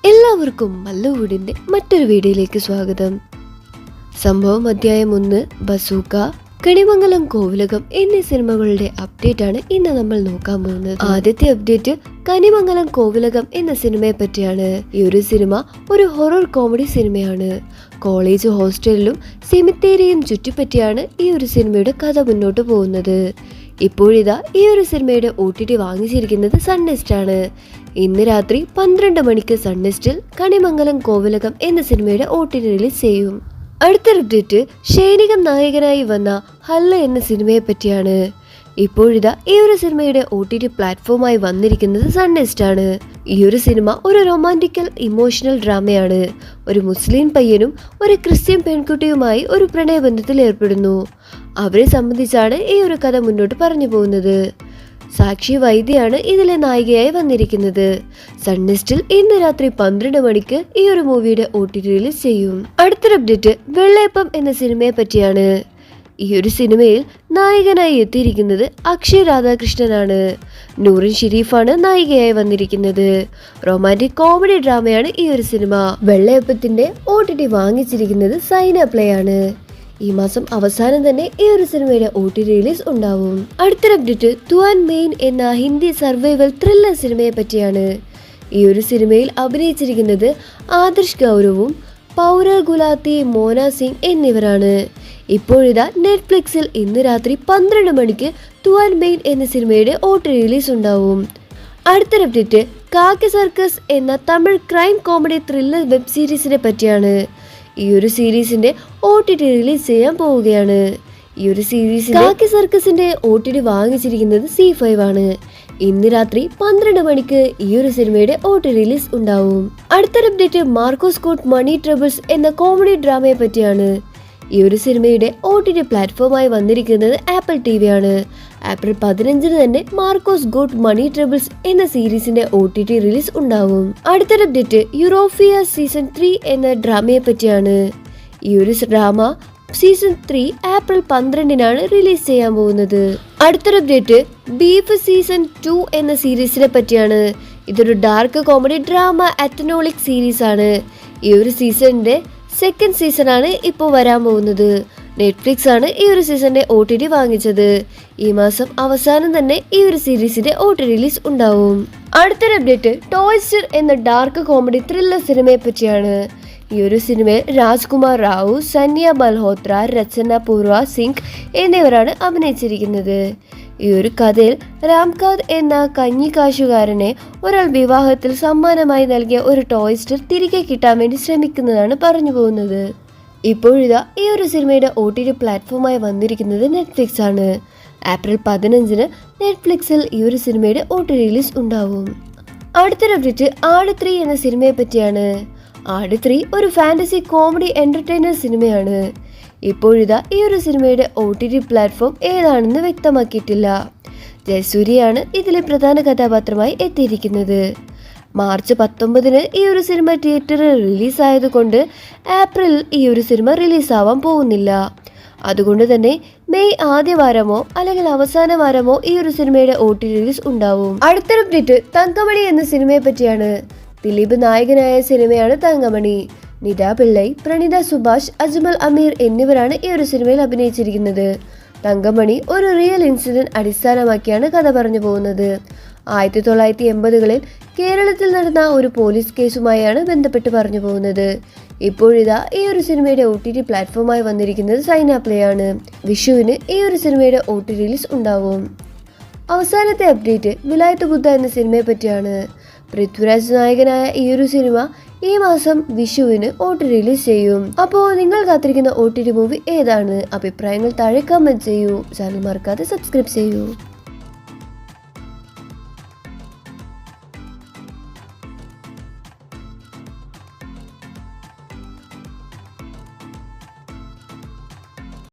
എല്ലാവർക്കും മല്ലുവുഡിന്റെ മറ്റൊരു വീഡിയോയിലേക്ക് സ്വാഗതം. സംഭവം അധ്യായം 1, ബസൂക്ക, കണിമംഗലം കോവിലകം എന്നീ സിനിമകളുടെ അപ്ഡേറ്റ് ആണ് ഇന്ന് നമ്മൾ നോക്കാൻ പോകുന്നത്. ആദ്യത്തെ അപ്ഡേറ്റ് കണിമംഗലം കോവിലകം എന്ന സിനിമയെ പറ്റിയാണ്. ഈ ഒരു സിനിമ ഒരു ഹൊറർ കോമഡി സിനിമയാണ്. കോളേജ് ഹോസ്റ്റലിലും സെമിത്തേരിയും ചുറ്റിപ്പറ്റിയാണ് ഈ ഒരു സിനിമയുടെ കഥ മുന്നോട്ട് പോകുന്നത്. ഇപ്പോഴിതാ ഈ ഒരു സിനിമയുടെ OTT വാങ്ങിച്ചിരിക്കുന്നത് സൺനെസ്റ്റ് ആണ്. ഇന്ന് രാത്രി 12 മണിക്ക് സൺനെസ്റ്റിൽ കണിമംഗലം കോവിലകം എന്ന സിനിമയുടെ OTT റിലീസ് ചെയ്യും. അടുത്ത അപ്ഡേറ്റ് ഷൈനികം നായകനായി വന്ന ഹല്ല എന്ന സിനിമയെ പറ്റിയാണ്. ഇപ്പോഴിതാ ഈ ഒരു സിനിമയുടെ OTT പ്ലാറ്റ്ഫോമായി വന്നിരിക്കുന്നത് സൺനെസ്റ്റ് ആണ്. ഈ ഒരു സിനിമ ഒരു റൊമാൻറ്റിക്കൽ ഇമോഷണൽ ഡ്രാമയാണ്. ഒരു മുസ്ലിം പയ്യനും ഒരു ക്രിസ്ത്യൻ പെൺകുട്ടിയുമായി ഒരു പ്രണയബന്ധത്തിൽ ഏർപ്പെടുന്നു. അവരെ സംബന്ധിച്ചാണ് ഈ ഒരു കഥ മുന്നോട്ട് പറഞ്ഞു പോകുന്നത്. സാക്ഷി വൈദ്യയാണ് ഇതിലെ നായികയായി വന്നിരിക്കുന്നത്. സൺനെസ്റ്റിൽ ഇന്ന് രാത്രി 12 മണിക്ക് ഈ ഒരു മൂവിയുടെ OTT റിലീസ് ചെയ്യും. അടുത്തൊരു അപ്ഡേറ്റ് വെള്ളയപ്പം എന്ന സിനിമയെ പറ്റിയാണ്. ഈ ഒരു സിനിമയിൽ നായകനായി എത്തിയിരിക്കുന്നത് അക്ഷയ് രാധാകൃഷ്ണനാണ്. നൂറിൻ ഷെരീഫാണ് നായികയായി വന്നിരിക്കുന്നത്. റൊമാൻറ്റിക് കോമഡി ഡ്രാമയാണ് ഈ ഒരു സിനിമ. വെള്ളയപ്പത്തിന്റെ OTT വാങ്ങിച്ചിരിക്കുന്നത് സൈന പ്ലേ ആണ്. ഈ മാസം അവസാനം തന്നെ ഈ ഒരു സിനിമയുടെ OTT റിലീസ് ഉണ്ടാവും. അടുത്തൊരു അപ്ഡേറ്റ് തുവാൻ മെയിൻ എന്ന ഹിന്ദി സർവൈവൽ ത്രില്ലർ സിനിമയെ പറ്റിയാണ്. ഈ ഒരു സിനിമയിൽ അഭിനയിച്ചിരിക്കുന്നത് ആദർശ് ഗൗരവും പൗര ഗുലാത്തി, മോന സിംഗ് എന്നിവരാണ്. ഇപ്പോഴിതാ നെറ്റ്ഫ്ലിക്സിൽ ഇന്ന് രാത്രി 12 മണിക്ക് തുവാൻ മെയിൻ എന്ന സിനിമയുടെ OTT റിലീസ് ഉണ്ടാവും. അടുത്തൊരു അപ്ഡേറ്റ് കാക്കി സർക്കസ് എന്ന Tamil crime comedy thriller web സീരീസിനെ പറ്റിയാണ്. ഈ ഒരു സീരീസിന്റെ OTT റിലീസ് ചെയ്യാൻ പോവുകയാണ്. ഈ ഒരു സീരീസിൽ കാക്കി സർക്കസിന്റെ OTT വാങ്ങിച്ചിരിക്കുന്നത് C5 ആണ്. ഇന്ന് രാത്രി 12 മണിക്ക് ഈ ഒരു സിനിമയുടെ OTT റിലീസ് ഉണ്ടാവും. അടുത്തൊരു അപ്ഡേറ്റ് മാർക്കോസ് കോട്ട് മണി ട്രബിൾസ് എന്ന കോമഡി ഡ്രാമയെ പറ്റിയാണ്. ഈ ഒരു സിനിമയുടെ OTT പ്ലാറ്റ്ഫോമായി വന്നിരിക്കുന്നത് ആപ്പിൾ TV ആണ്. ഏപ്രിൽ 15 തന്നെ മാർക്കോസ് ഗോട്ട് മണി ട്രബിൾസ് എന്ന സീരീസിന്റെ OTT റിലീസ് ഉണ്ടാവും. അടുത്തൊരു അപ്ഡേറ്റ് യൂറോഫിയ സീസൺ 3 എന്ന ഡ്രാമയെ പറ്റിയാണ്. ഈ ഒരു ഡ്രാമ സീസൺ 3 ഏപ്രിൽ 12 റിലീസ് ചെയ്യാൻ പോകുന്നത്. അടുത്തൊരു അപ്ഡേറ്റ് ബീഫ് സീസൺ 2 എന്ന സീരീസിനെ പറ്റിയാണ്. ഇതൊരു ഡാർക്ക് കോമഡി ഡ്രാമ അത്തനോളിക് സീരീസ് ആണ്. ഈ ഒരു സീസണിന്റെ സെക്കൻഡ് സീസൺ ആണ് ഇപ്പോൾ വരാൻ പോകുന്നത്. നെറ്റ്ഫ്ലിക്സ് ആണ് ഈ ഒരു സീസണിന്റെ OTT വാങ്ങിച്ചത്. ഈ മാസം അവസാനം തന്നെ ഈ ഒരു സീരീസിന്റെ OTT റിലീസ് ഉണ്ടാവും. അടുത്തൊരു അപ്ഡേറ്റ് ടോയ്സ്റ്റർ എന്ന ഡാർക്ക് കോമഡി ത്രില്ലർ സിനിമയെ പറ്റിയാണ്. ഈ ഒരു സിനിമയിൽ രാജ്കുമാർ റാവു, സന്യ മൽഹോത്ര, രചന പൂർവ സിംഗ് എന്നിവരാണ് അഭിനയിച്ചിരിക്കുന്നത്. ഈ ഒരു കഥയിൽ രാംകാന്ത് എന്ന കഞ്ഞിക്കാശുകാരനെ ഒരാൾ വിവാഹത്തിൽ സമ്മാനമായി നൽകിയ ഒരു ടോയ്സ്റ്റർ തിരികെ കിട്ടാൻ വേണ്ടി ശ്രമിക്കുന്നതാണ് പറഞ്ഞു പോകുന്നത്. ഇപ്പോഴിതാ ഈ ഒരു സിനിമയുടെ OTT പ്ലാറ്റ്ഫോമായി വന്നിരിക്കുന്നത് നെറ്റ്ഫ്ലിക്സ് ആണ്. ഏപ്രിൽ 15 നെറ്റ്ഫ്ലിക്സിൽ ഈ ഒരു സിനിമയുടെ OTT റിലീസ് ഉണ്ടാവും. അടുത്തൊരു അപ്ഡേറ്റ് ആട് 3 എന്ന സിനിമയെ പറ്റിയാണ്. ആട് 3 ഒരു ഫാന്റസി കോമഡി എന്റർടൈനർ സിനിമയാണ്. ഇപ്പോഴിതാ ഈ ഒരു സിനിമയുടെ OTT പ്ലാറ്റ്ഫോം ഏതാണെന്ന് വ്യക്തമാക്കിയിട്ടില്ല. ജയസൂര്യയാണ് ഇതിലെ പ്രധാന കഥാപാത്രമായി എത്തിയിരിക്കുന്നത്. മാർച്ച് 19 ഈ ഒരു സിനിമ തിയേറ്ററിൽ റിലീസായതുകൊണ്ട് ഏപ്രിൽ ഈ ഒരു സിനിമ റിലീസാവാൻ പോകുന്നില്ല. അതുകൊണ്ട് തന്നെ മെയ് ആദ്യ വാരമോ അല്ലെങ്കിൽ അവസാന വാരമോ ഈ ഒരു സിനിമയുടെ OTT റിലീസ് ഉണ്ടാവും. അടുത്തൊരു അപ്ഡേറ്റ് തങ്കമണി എന്ന സിനിമയെ പറ്റിയാണ്. ദിലീപ് നായകനായ സിനിമയാണ് തങ്കമണി. നിത പിള്ളൈ, പ്രണീത സുഭാഷ്, അജ്മൽ അമീർ എന്നിവരാണ് ഈ ഒരു സിനിമയിൽ അഭിനയിച്ചിരിക്കുന്നത്. തങ്കമണി ഒരു റിയൽ ഇൻസിഡന്റ് അടിസ്ഥാനമാക്കിയാണ് കഥ പറഞ്ഞു പോകുന്നത്. 1980കളിൽ കേരളത്തിൽ നടന്ന ഒരു പോലീസ് കേസുമായാണ് ബന്ധപ്പെട്ട് പറഞ്ഞു പോകുന്നത്. ഇപ്പോഴിതാ ഈ ഒരു സിനിമയുടെ OTT പ്ലാറ്റ്ഫോമായി വന്നിരിക്കുന്നത് സൈന പ്ലേ ആണ്. വിഷുവിന് ഈ ഒരു സിനിമയുടെ OTT റിലീസ് ഉണ്ടാവും. അവസാനത്തെ അപ്ഡേറ്റ് വിലായത്ത് ബുദ്ധ എന്ന സിനിമയെ പറ്റിയാണ്. പൃഥ്വിരാജ് നായകനായ ഈ ഒരു സിനിമ ഈ മാസം വിഷുവിന് OTT റിലീസ് ചെയ്യും. അപ്പോൾ നിങ്ങൾ കാത്തിരിക്കുന്ന OTT മൂവി ഏതാണ്? അഭിപ്രായങ്ങൾ താഴെ കമന്റ് ചെയ്യൂ. ചാനൽ മറക്കാതെ സബ്സ്ക്രൈബ് ചെയ്യൂ.